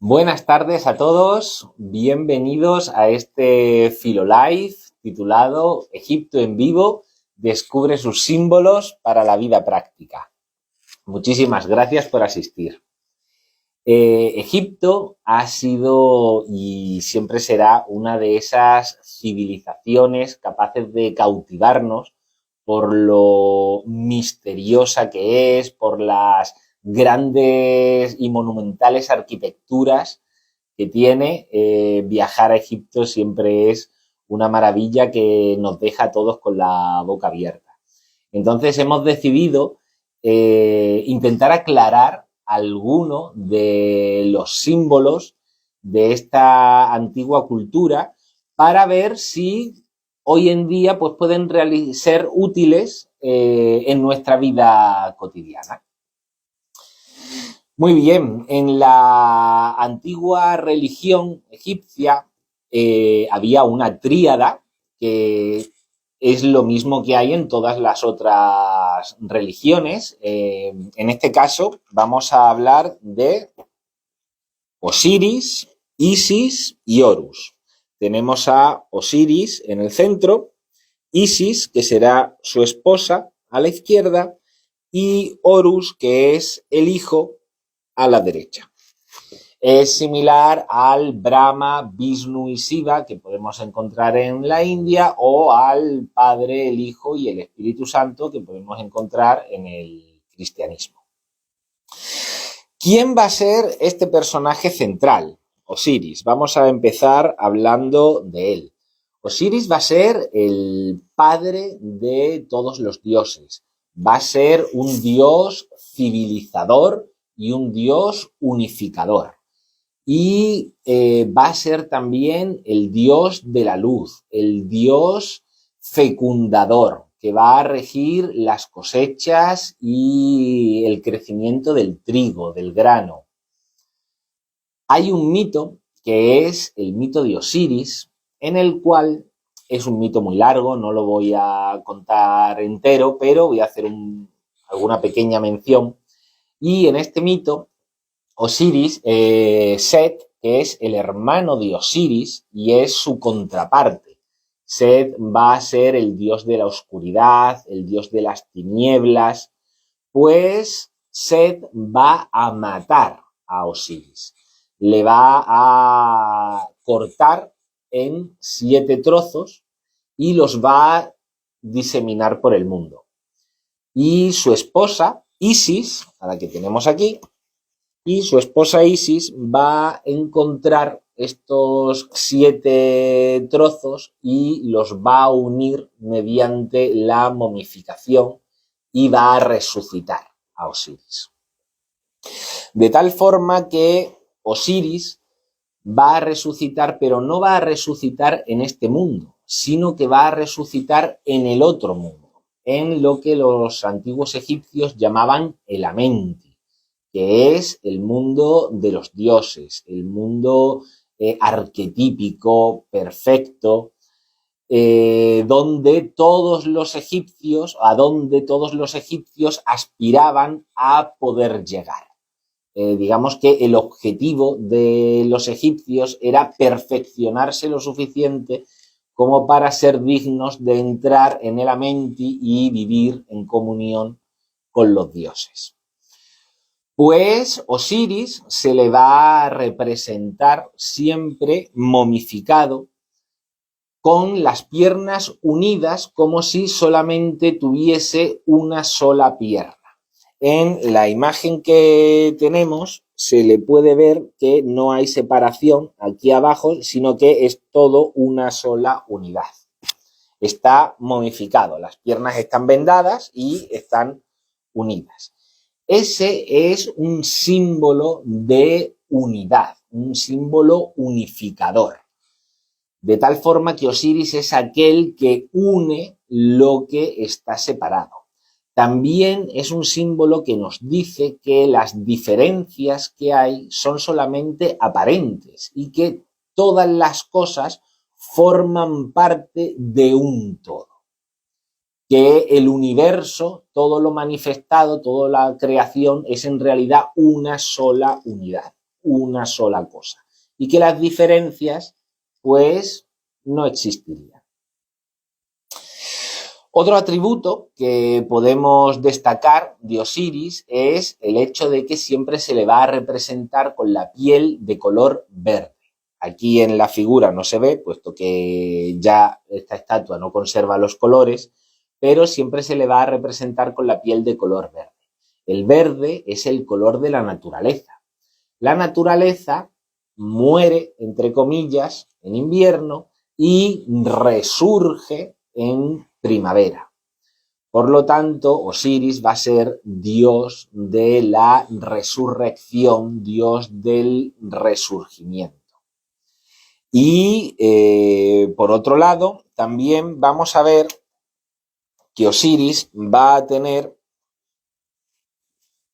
Buenas tardes a todos, bienvenidos a este Filolive titulado Egipto en vivo, descubre sus símbolos para la vida práctica. Muchísimas gracias por asistir. Egipto ha sido y siempre será una de esas civilizaciones capaces de cautivarnos por lo misteriosa que es, por las grandes y monumentales arquitecturas que tiene. Viajar a Egipto siempre es una maravilla que nos deja a todos con la boca abierta. Entonces hemos decidido intentar aclarar alguno de los símbolos de esta antigua cultura para ver si hoy en día pues, pueden ser útiles en nuestra vida cotidiana. Muy bien, en la antigua religión egipcia había una tríada que es lo mismo que hay en todas las otras religiones. En este caso vamos a hablar de Osiris, Isis y Horus. Tenemos a Osiris en el centro, Isis, que será su esposa, a la izquierda, y Horus, que es el hijo, a la derecha. Es similar al Brahma, Vishnu y Shiva que podemos encontrar en la India o al Padre, el Hijo y el Espíritu Santo que podemos encontrar en el cristianismo. ¿Quién va a ser este personaje central? Osiris. Vamos a empezar hablando de él. Osiris va a ser el padre de todos los dioses. Va a ser un dios civilizador y un dios unificador. Y va a ser también el dios de la luz, el dios fecundador, que va a regir las cosechas y el crecimiento del trigo, del grano. Hay un mito que es el mito de Osiris, en el cual es un mito muy largo, no lo voy a contar entero, pero voy a hacer alguna pequeña mención. Y en este mito, Osiris, Set, que es el hermano de Osiris y es su contraparte. Set va a ser el dios de la oscuridad, el dios de las tinieblas, pues Set va a matar a Osiris. Le va a cortar en 7 trozos y los va a diseminar por el mundo. Y su esposa, Isis, a la que tenemos aquí, y su esposa Isis va a encontrar estos 7 trozos y los va a unir mediante la momificación y va a resucitar a Osiris. De tal forma que Osiris va a resucitar, pero no va a resucitar en este mundo, sino que va a resucitar en el otro mundo, en lo que los antiguos egipcios llamaban el Amenti, que es el mundo de los dioses, el mundo arquetípico, perfecto, donde todos los egipcios aspiraban a poder llegar. Digamos que el objetivo de los egipcios era perfeccionarse lo suficiente como para ser dignos de entrar en el Amenti y vivir en comunión con los dioses. Pues Osiris se le va a representar siempre momificado, con las piernas unidas como si solamente tuviese una sola pierna. En la imagen que tenemos se le puede ver que no hay separación aquí abajo, sino que es todo una sola unidad. Está momificado, las piernas están vendadas y están unidas. Ese es un símbolo de unidad, un símbolo unificador. De tal forma que Osiris es aquel que une lo que está separado. También es un símbolo que nos dice que las diferencias que hay son solamente aparentes y que todas las cosas forman parte de un todo. Que el universo, todo lo manifestado, toda la creación es en realidad una sola unidad, una sola cosa y que las diferencias pues no existirían. Otro atributo que podemos destacar de Osiris es el hecho de que siempre se le va a representar con la piel de color verde. Aquí en la figura no se ve, puesto que ya esta estatua no conserva los colores, pero siempre se le va a representar con la piel de color verde. El verde es el color de la naturaleza. La naturaleza muere, entre comillas, en invierno y resurge en primavera. Por lo tanto, Osiris va a ser dios de la resurrección, dios del resurgimiento. Y por otro lado, también vamos a ver que Osiris va a tener,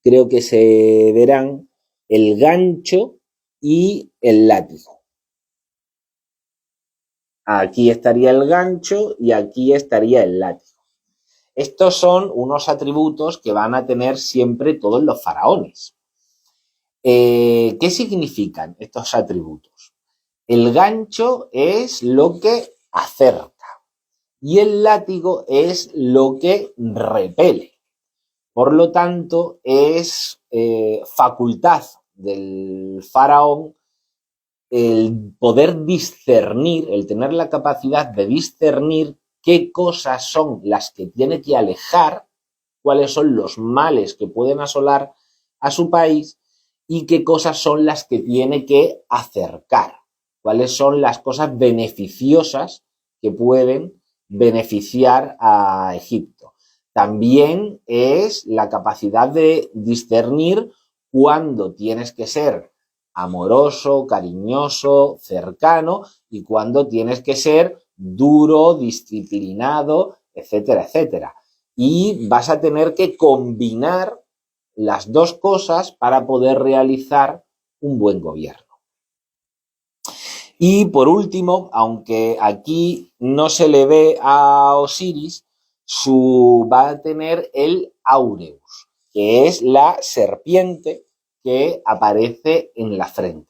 creo que se verán, el gancho y el látigo. Aquí estaría el gancho y aquí estaría el látigo. Estos son unos atributos que van a tener siempre todos los faraones. ¿Qué significan estos atributos? El gancho es lo que acerca y el látigo es lo que repele. Por lo tanto, es facultad del faraón el poder discernir, el tener la capacidad de discernir qué cosas son las que tiene que alejar, cuáles son los males que pueden asolar a su país y qué cosas son las que tiene que acercar, cuáles son las cosas beneficiosas que pueden beneficiar a Egipto. También es la capacidad de discernir cuándo tienes que ser amoroso, cariñoso, cercano y cuándo tienes que ser duro, disciplinado, etcétera, etcétera. Y vas a tener que combinar las dos cosas para poder realizar un buen gobierno. Y por último, aunque aquí no se le ve a Osiris, va a tener el Aureus, que es la serpiente que aparece en la frente.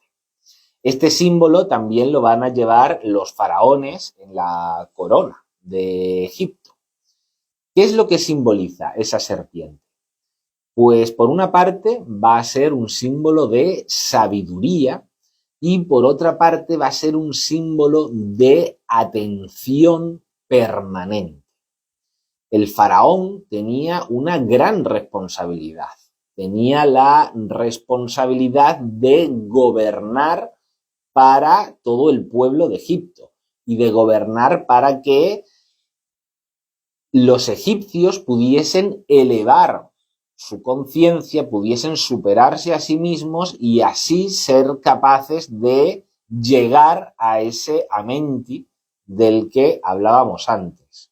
Este símbolo también lo van a llevar los faraones en la corona de Egipto. ¿Qué es lo que simboliza esa serpiente? Pues por una parte va a ser un símbolo de sabiduría y por otra parte va a ser un símbolo de atención permanente. El faraón tenía una gran responsabilidad. Tenía la responsabilidad de gobernar para todo el pueblo de Egipto y de gobernar para que los egipcios pudiesen elevar su conciencia, pudiesen superarse a sí mismos y así ser capaces de llegar a ese Amenti del que hablábamos antes.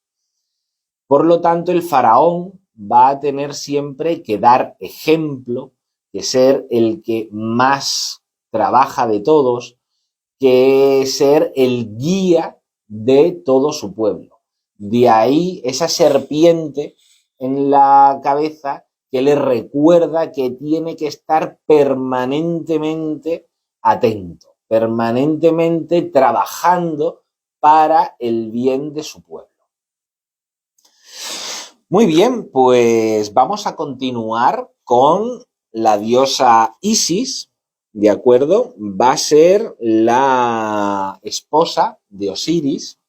Por lo tanto, el faraón va a tener siempre que dar ejemplo, que ser el que más trabaja de todos, que ser el guía de todo su pueblo. De ahí esa serpiente en la cabeza que le recuerda que tiene que estar permanentemente atento, permanentemente trabajando para el bien de su pueblo. Muy bien, pues vamos a continuar con la diosa Isis, ¿de acuerdo? Va a ser la esposa de Osiris,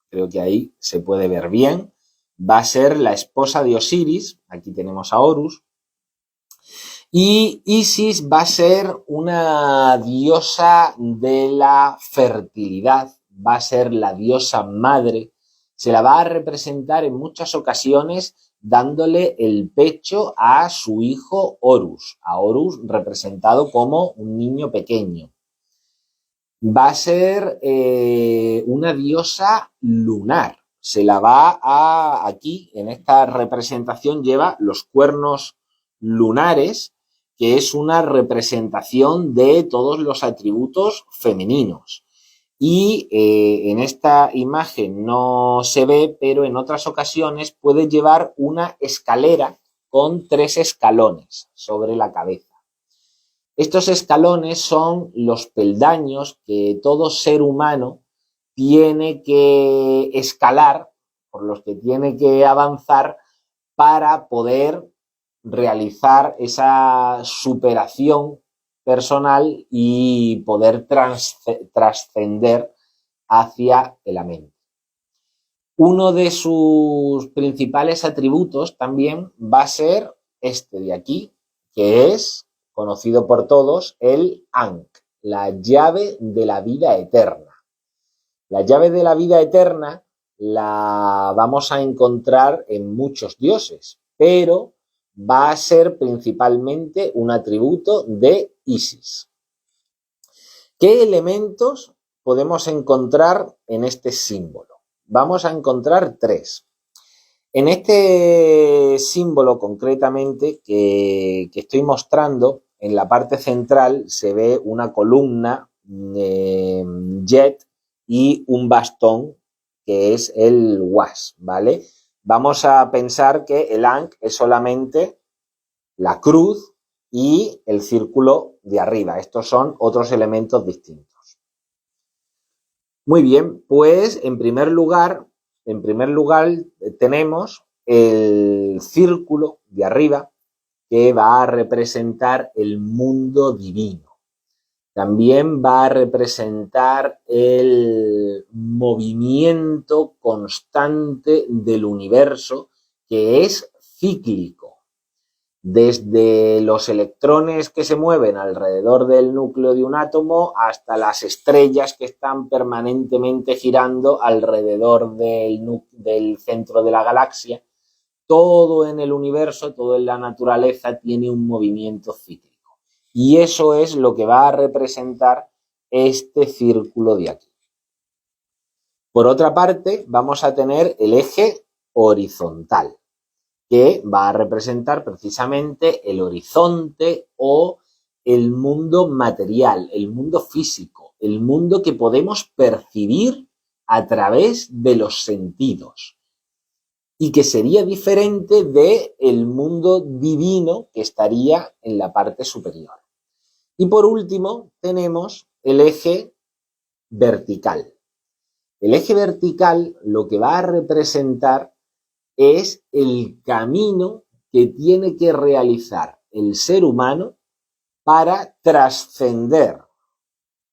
creo que ahí se puede ver bien, va a ser la esposa de Osiris, aquí tenemos a Horus, y Isis va a ser una diosa de la fertilidad, va a ser la diosa madre, se la va a representar en muchas ocasiones dándole el pecho a su hijo Horus, a Horus representado como un niño pequeño. Va a ser una diosa lunar, se la va a, aquí en esta representación lleva los cuernos lunares, que es una representación de todos los atributos femeninos. Y en esta imagen no se ve, pero en otras ocasiones puede llevar una escalera con 3 escalones sobre la cabeza. Estos escalones son los peldaños que todo ser humano tiene que escalar, por los que tiene que avanzar para poder realizar esa superación personal y poder trascender hacia el amén. Uno de sus principales atributos también va a ser este de aquí, que es conocido por todos, el Ankh, la llave de la vida eterna. La llave de la vida eterna la vamos a encontrar en muchos dioses, pero va a ser principalmente un atributo de Isis. ¿Qué elementos podemos encontrar en este símbolo? Vamos a encontrar 3. En este símbolo concretamente que estoy mostrando, en la parte central se ve una columna jet y un bastón que es el was, ¿vale? Vamos a pensar que el Ankh es solamente la cruz y el círculo de arriba. Estos son otros elementos distintos. Muy bien, pues en primer lugar tenemos el círculo de arriba que va a representar el mundo divino. También va a representar el movimiento constante del universo, que es cíclico. Desde los electrones que se mueven alrededor del núcleo de un átomo hasta las estrellas que están permanentemente girando alrededor del centro de la galaxia, todo en el universo, todo en la naturaleza tiene un movimiento cíclico. Y eso es lo que va a representar este círculo de aquí. Por otra parte, vamos a tener el eje horizontal, que va a representar precisamente el horizonte o el mundo material, el mundo físico, el mundo que podemos percibir a través de los sentidos y que sería diferente del mundo divino que estaría en la parte superior. Y por último tenemos el eje vertical. El eje vertical lo que va a representar es el camino que tiene que realizar el ser humano para trascender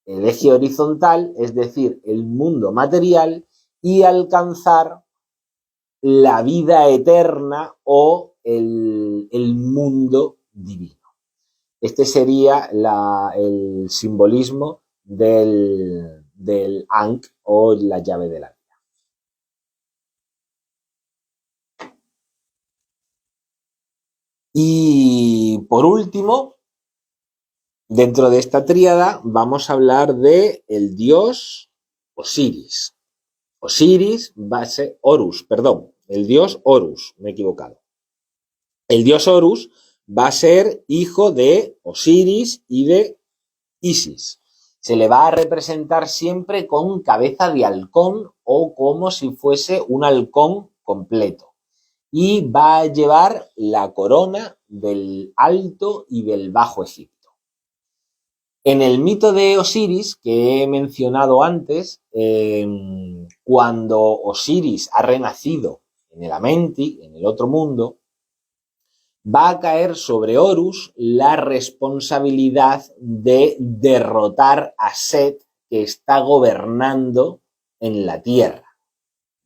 el eje horizontal, es decir, el mundo material, y alcanzar la vida eterna o el mundo divino. Este sería el simbolismo del Ankh o la llave de la vida. Y por último, dentro de esta tríada vamos a hablar de el dios Osiris. Osiris va a ser el dios Horus, me he equivocado. El dios Horus va a ser hijo de Osiris y de Isis. Se le va a representar siempre con cabeza de halcón o como si fuese un halcón completo. Y va a llevar la corona del Alto y del Bajo Egipto. En el mito de Osiris, que he mencionado antes, cuando Osiris ha renacido en el Amenti, en el otro mundo, va a caer sobre Horus la responsabilidad de derrotar a Set, que está gobernando en la Tierra.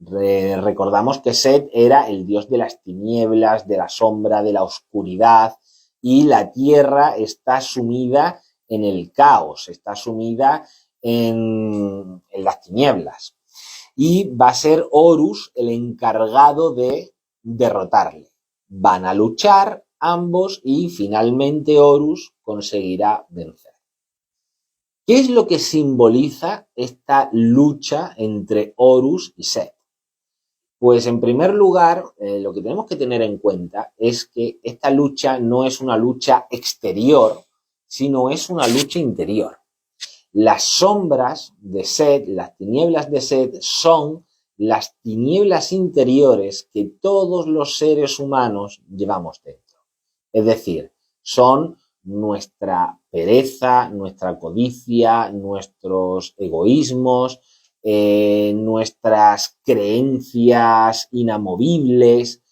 Recordamos que Set era el dios de las tinieblas, de la sombra, de la oscuridad, y la Tierra está sumida en el caos, está sumida en las tinieblas. Y va a ser Horus el encargado de derrotarle. Van a luchar ambos y finalmente Horus conseguirá vencer. ¿Qué es lo que simboliza esta lucha entre Horus y Set? Pues en primer lugar, lo que tenemos que tener en cuenta es que esta lucha no es una lucha exterior, sino es una lucha interior. Las sombras de Set, las tinieblas de Set, son las tinieblas interiores que todos los seres humanos llevamos dentro. Es decir, son nuestra pereza, nuestra codicia, nuestros egoísmos, nuestras creencias inamovibles,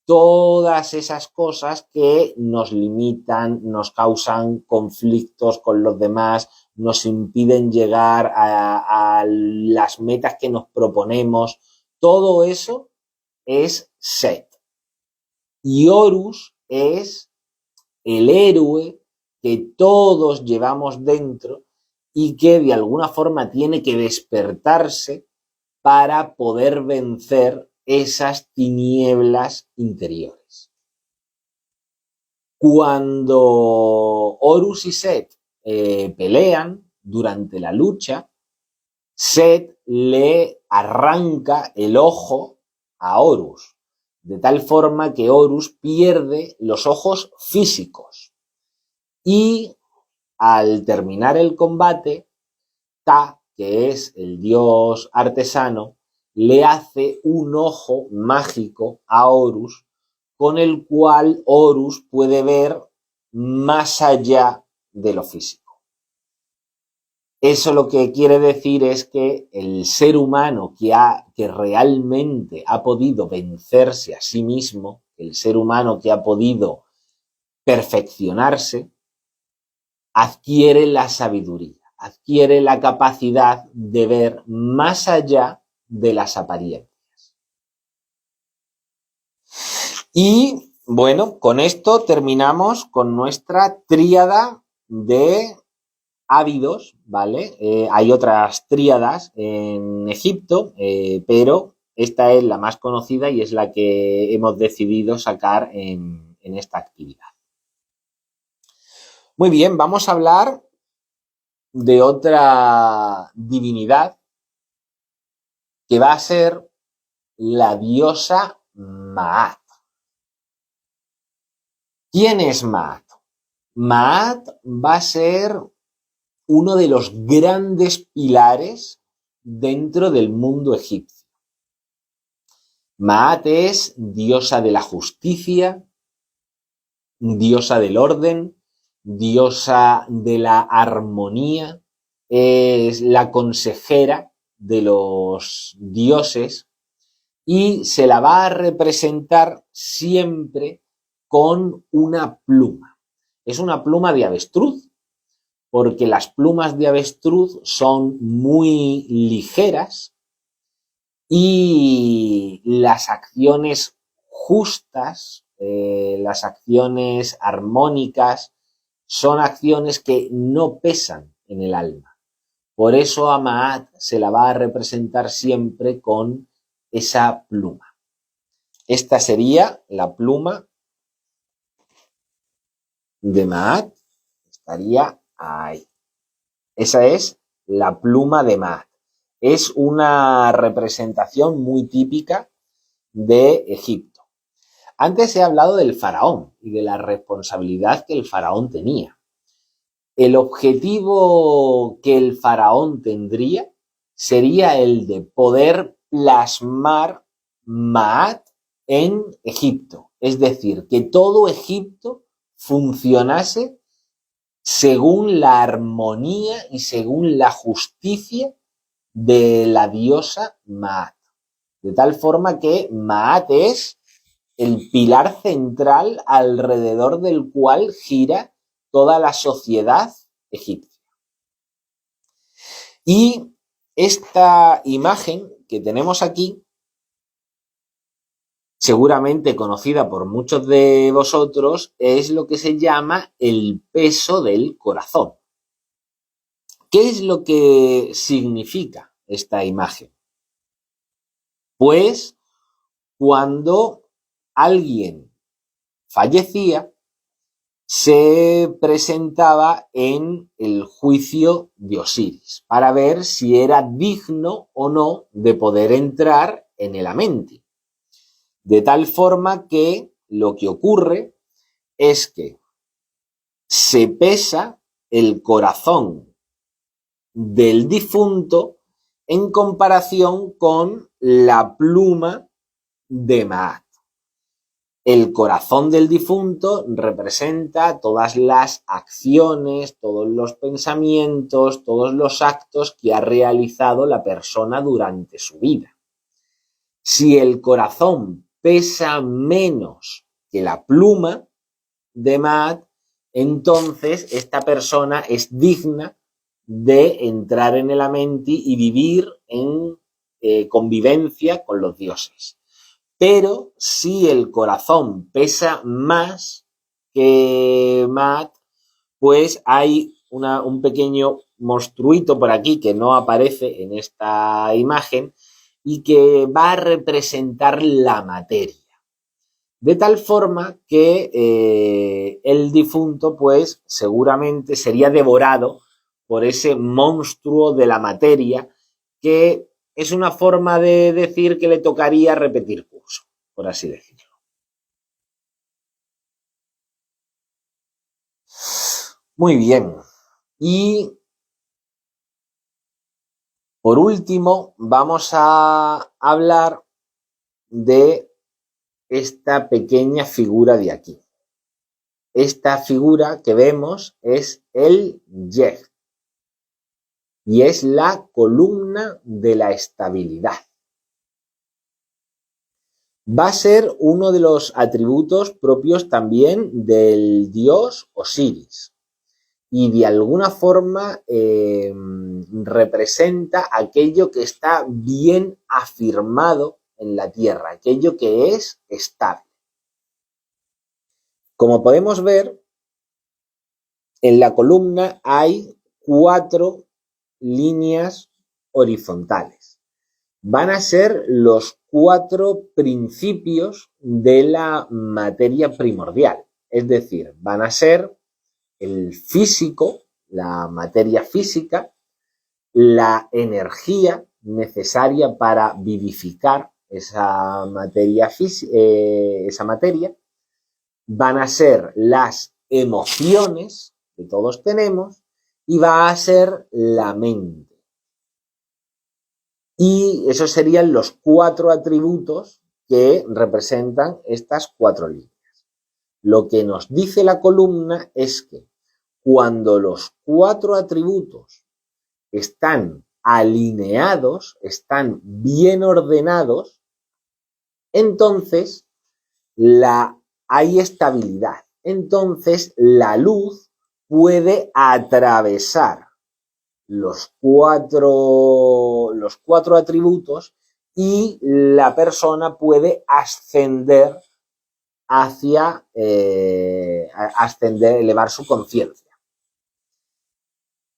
todas esas cosas que nos limitan, nos causan conflictos con los demás, nos impiden llegar a las metas que nos proponemos. Todo eso es Set. Y Horus es el héroe que todos llevamos dentro y que de alguna forma tiene que despertarse para poder vencer esas tinieblas interiores. Cuando Horus y Set pelean durante la lucha, Set le arranca el ojo a Horus, de tal forma que Horus pierde los ojos físicos. Y al terminar el combate, Ta, que es el dios artesano, le hace un ojo mágico a Horus, con el cual Horus puede ver más allá de lo físico. Eso lo que quiere decir es que el ser humano que realmente ha podido vencerse a sí mismo, el ser humano que ha podido perfeccionarse, adquiere la sabiduría, adquiere la capacidad de ver más allá de las apariencias. Y bueno, con esto terminamos con nuestra tríada de ávidos, ¿vale? Hay otras tríadas en Egipto, pero esta es la más conocida y es la que hemos decidido sacar en esta actividad. Muy bien, vamos a hablar de otra divinidad que va a ser la diosa Maat. ¿Quién es Maat? Maat va a ser uno de los grandes pilares dentro del mundo egipcio. Maat es diosa de la justicia, diosa del orden, diosa de la armonía, es la consejera de los dioses y se la va a representar siempre con una pluma. Es una pluma de avestruz, porque las plumas de avestruz son muy ligeras y las acciones justas, las acciones armónicas, son acciones que no pesan en el alma. Por eso a Maat se la va a representar siempre con esa pluma. Esta sería la pluma de Maat. Estaría ahí. Esa es la pluma de Maat. Es una representación muy típica de Egipto. Antes he hablado del faraón y de la responsabilidad que el faraón tenía. El objetivo que el faraón tendría sería el de poder plasmar Maat en Egipto. Es decir, que todo Egipto funcionase según la armonía y según la justicia de la diosa Maat. De tal forma que Maat es el pilar central alrededor del cual gira toda la sociedad egipcia. Y esta imagen que tenemos aquí, seguramente conocida por muchos de vosotros, es lo que se llama el peso del corazón. ¿Qué es lo que significa esta imagen? Pues cuando alguien fallecía, se presentaba en el juicio de Osiris para ver si era digno o no de poder entrar en el Amenti. De tal forma que lo que ocurre es que se pesa el corazón del difunto en comparación con la pluma de Maat. El corazón del difunto representa todas las acciones, todos los pensamientos, todos los actos que ha realizado la persona durante su vida. Si el corazón pesa menos que la pluma de Maat, entonces esta persona es digna de entrar en el Amenti y vivir en convivencia con los dioses. Pero si el corazón pesa más que Maat, pues hay un pequeño monstruito por aquí que no aparece en esta imagen y que va a representar la materia. De tal forma que el difunto, pues seguramente sería devorado por ese monstruo de la materia, que es una forma de decir que le tocaría repetir curso, por así decirlo. Muy bien. Y por último, vamos a hablar de esta pequeña figura de aquí. Esta figura que vemos es el Yeg y es la columna de la estabilidad. Va a ser uno de los atributos propios también del dios Osiris y de alguna forma representa aquello que está bien afirmado en la tierra, aquello que es estable. Como podemos ver, en la columna hay 4 líneas horizontales. Van a ser los 4 principios de la materia primordial. Es decir, van a ser el físico, la materia física, la energía necesaria para vivificar esa materia, van a ser las emociones que todos tenemos y va a ser la mente. Y esos serían los 4 atributos que representan estas 4 líneas. Lo que nos dice la columna es que cuando los 4 atributos están alineados, están bien ordenados, entonces hay estabilidad. Entonces la luz puede atravesar los cuatro atributos y la persona puede ascender hacia elevar su conciencia.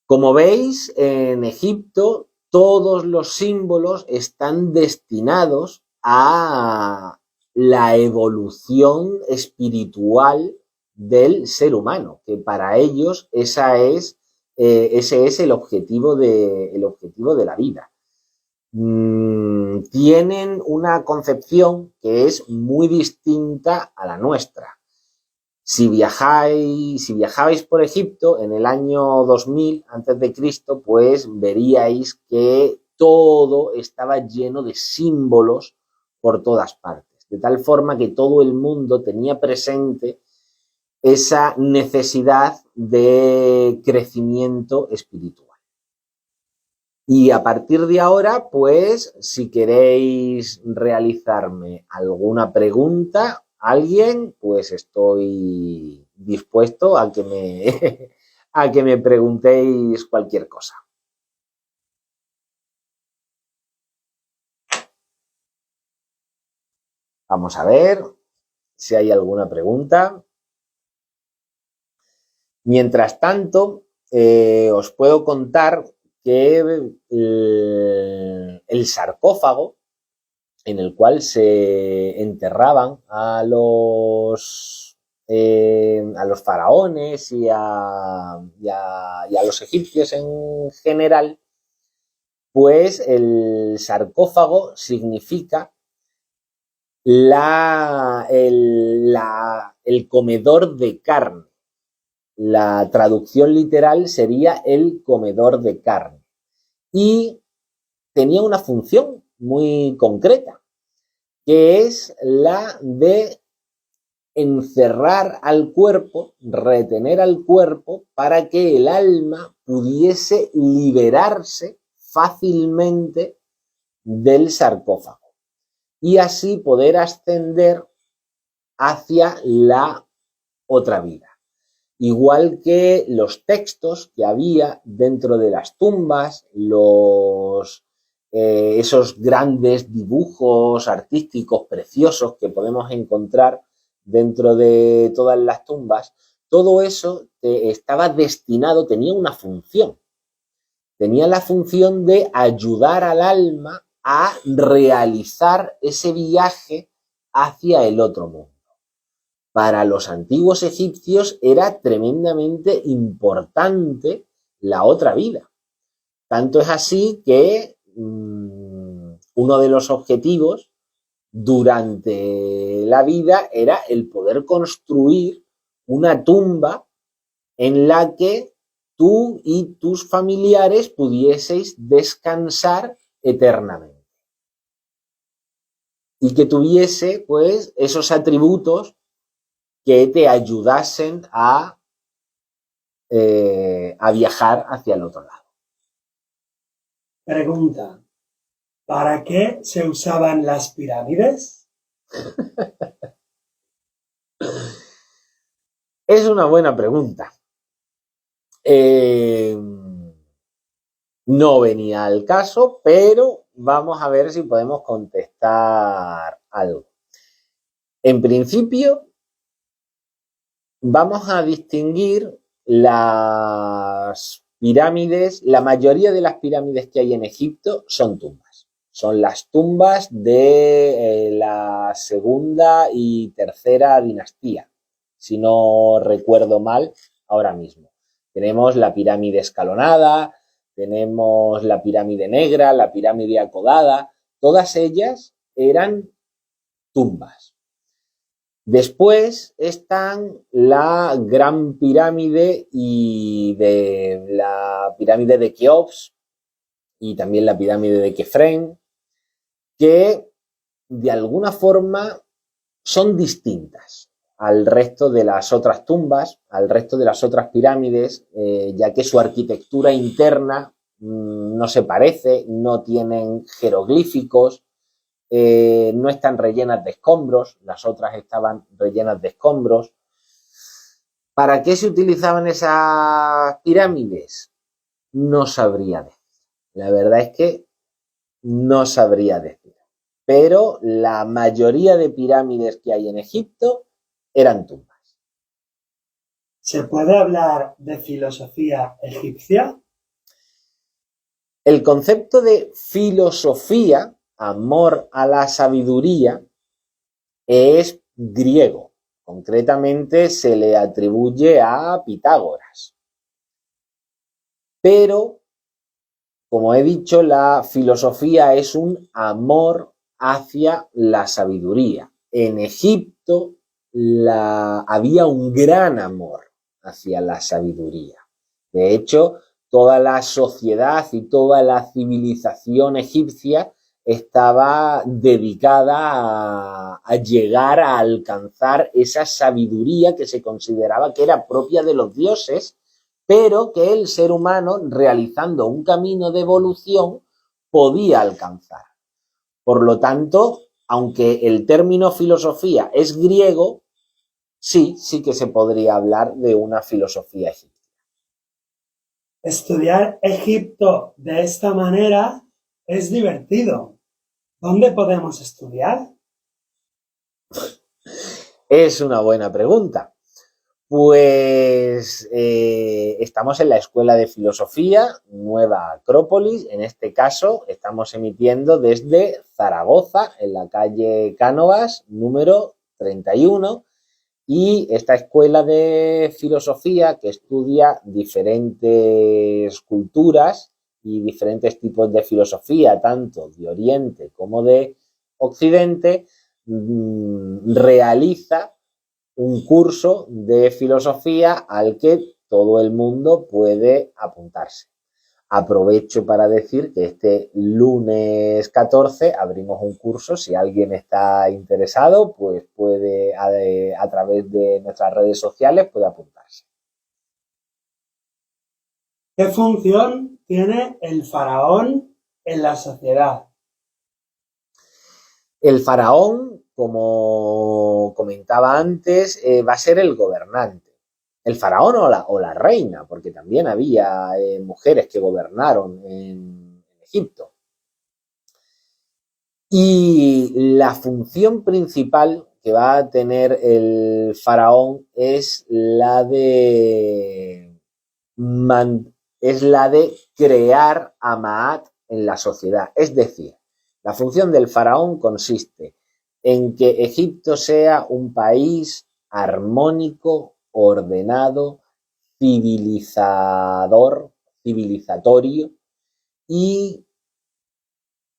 Como veis, en Egipto todos los símbolos están destinados a la evolución espiritual del ser humano, que para ellos ese es el objetivo de la vida. Tienen una concepción que es muy distinta a la nuestra. Si viajabais por Egipto en el año 2000 a.C., pues veríais que todo estaba lleno de símbolos por todas partes, de tal forma que todo el mundo tenía presente esa necesidad de crecimiento espiritual. Y a partir de ahora, pues, si queréis realizarme alguna pregunta, alguien, pues estoy dispuesto a que a que me preguntéis cualquier cosa. Vamos a ver si hay alguna pregunta. Mientras tanto, os puedo contar que el sarcófago en el cual se enterraban a los faraones y a los egipcios en general, pues el sarcófago significa el comedor de carne. La traducción literal sería el comedor de carne. Y tenía una función muy concreta, que es la de encerrar al cuerpo, retener al cuerpo para que el alma pudiese liberarse fácilmente del sarcófago y así poder ascender hacia la otra vida. Igual que los textos que había dentro de las tumbas, esos grandes dibujos artísticos preciosos que podemos encontrar dentro de todas las tumbas, todo eso estaba destinado, tenía una función. Tenía la función de ayudar al alma a realizar ese viaje hacia el otro mundo. Para los antiguos egipcios era tremendamente importante la otra vida. Tanto es así que uno de los objetivos durante la vida era el poder construir una tumba en la que tú y tus familiares pudieseis descansar eternamente. Y que tuviese, pues, esos atributos que te ayudasen a viajar hacia el otro lado. Pregunta: ¿para qué se usaban las pirámides? Es una buena pregunta. No venía al caso, pero vamos a ver si podemos contestar algo. En principio, vamos a distinguir las pirámides. La mayoría de las pirámides que hay en Egipto son tumbas. Son las tumbas de la segunda y tercera dinastía, si no recuerdo mal ahora mismo. Tenemos la pirámide escalonada, tenemos la pirámide negra, la pirámide acodada. Todas ellas eran tumbas. Después están la Gran Pirámide y de la pirámide de Keops y también la pirámide de Kefren, que de alguna forma son distintas al resto de las otras tumbas, al resto de las otras pirámides, ya que su arquitectura interna no se parece, no tienen jeroglíficos, no están rellenas de escombros, las otras estaban rellenas de escombros. ¿Para qué se utilizaban esas pirámides? No sabría decir. La verdad es que no sabría decir. Pero la mayoría de pirámides que hay en Egipto eran tumbas. ¿Se puede hablar de filosofía egipcia? El concepto de filosofía, amor a la sabiduría, es griego. Concretamente se le atribuye a Pitágoras. Pero, como he dicho, la filosofía es un amor hacia la sabiduría. En Egipto había un gran amor hacia la sabiduría. De hecho, toda la sociedad y toda la civilización egipcia estaba dedicada a llegar a alcanzar esa sabiduría que se consideraba que era propia de los dioses, pero que el ser humano, realizando un camino de evolución, podía alcanzar. Por lo tanto, aunque el término filosofía es griego, sí que se podría hablar de una filosofía egipcia. Estudiar Egipto de esta manera es divertido. ¿Dónde podemos estudiar? Es una buena pregunta. Pues estamos en la Escuela de Filosofía, Nueva Acrópolis. En este caso estamos emitiendo desde Zaragoza, en la calle Cánovas, número 31. Y esta escuela de filosofía que estudia diferentes culturas y diferentes tipos de filosofía, tanto de Oriente como de Occidente, realiza un curso de filosofía al que todo el mundo puede apuntarse. Aprovecho para decir que este lunes 14 abrimos un curso. Si alguien está interesado, pues puede, a través de nuestras redes sociales, puede apuntarse. ¿Qué función tiene el faraón en la sociedad? El faraón, como comentaba antes, va a ser el gobernante. El faraón o la reina, porque también había mujeres que gobernaron en Egipto. Y la función principal que va a tener el faraón es la de crear a Ma'at en la sociedad. Es decir, la función del faraón consiste en que Egipto sea un país armónico, ordenado, civilizatorio, y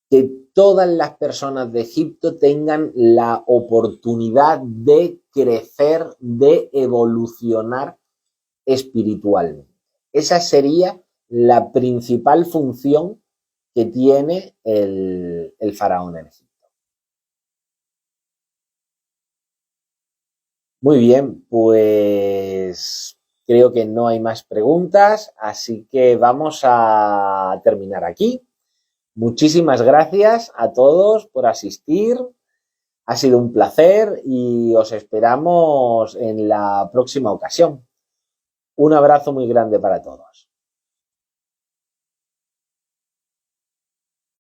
que todas las personas de Egipto tengan la oportunidad de crecer, de evolucionar espiritualmente. Esa sería la principal función que tiene el faraón en Egipto. Muy bien, pues creo que no hay más preguntas, así que vamos a terminar aquí. Muchísimas gracias a todos por asistir. Ha sido un placer y os esperamos en la próxima ocasión. Un abrazo muy grande para todos.